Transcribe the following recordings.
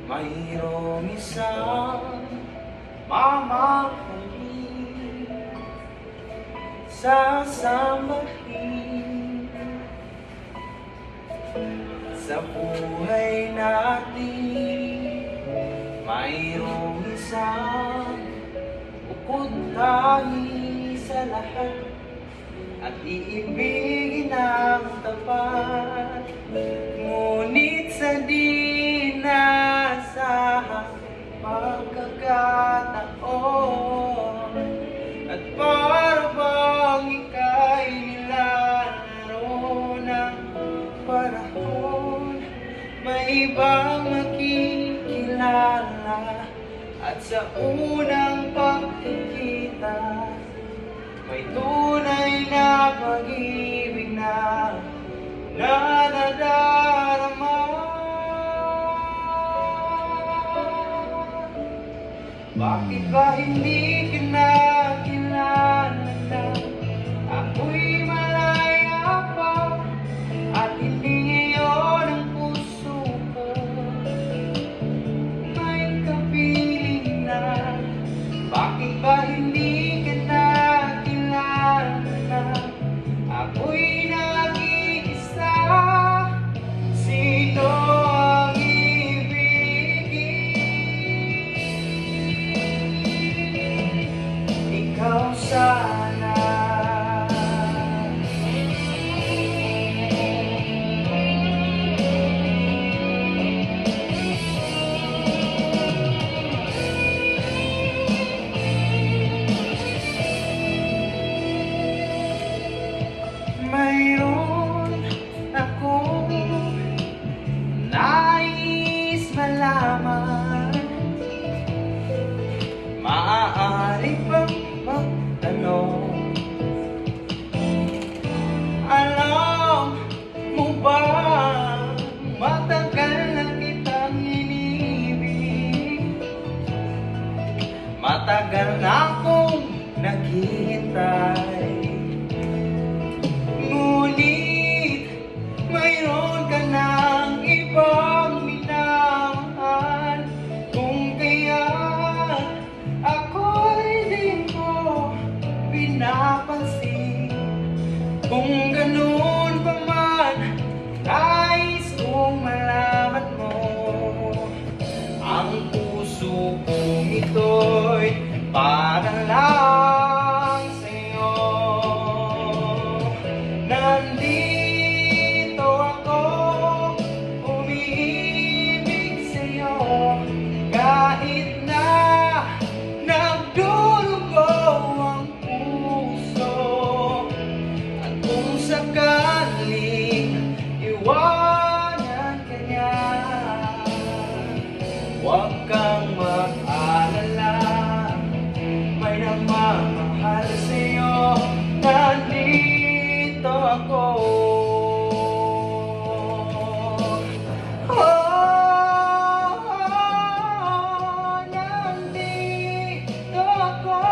mayroong isang mamahalin, sasambahin sa buhay natin. Mayroong isang bukod tayo sa lahat at iibigin ang tapat. Ngunit sa di nasahang pagkakataon at para bang ika'y nilalaro ng panahon, may ibang makikilala at sa unang pagkikita may tunay na pag-ibig na nadarama. Bakit ba hindi ka na kilala na ako'y malaya pa at hindi ngayon ang puso ko may kapiling na? Bakit ba hindi ka na kilala na ako'y nag-iisa? Sino ang ibigin? Ikaw sana. Mayroon akong nais malaman, maaari bang magtanong? Alam mo ba matagal na kitang inibig, matagal na akong naghihintay. Ngunit mayroon ka ng ibang minamahal, kung kaya ako'y di mo pinapansin. Kung ganun pa man, nais kong malaman mo, ang puso kong ito'y para lang sa'yo. Nandito ako, umiibig sa'yo, kahit na nagdurugo ang puso. At kung sakaling iwanan ka niya, huwag kang mag-alala, may nagmamahal sa'yo. Nandito ako. Nandito ako,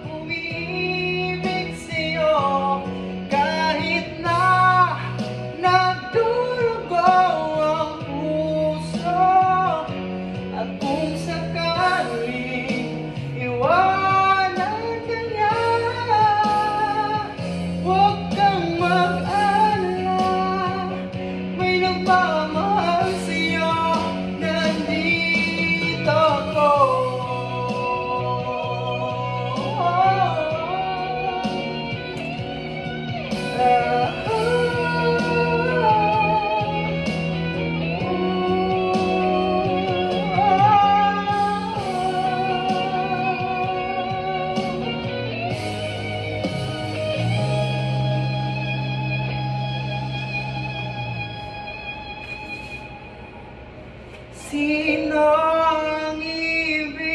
umiibig sa'yo, kahit na nagdurugo ang puso. At kung sakaling iwanan ka niya, huwag kang mag-alala, may nagmamahal sa'yo. Nandito ako. Sino ang ibigin?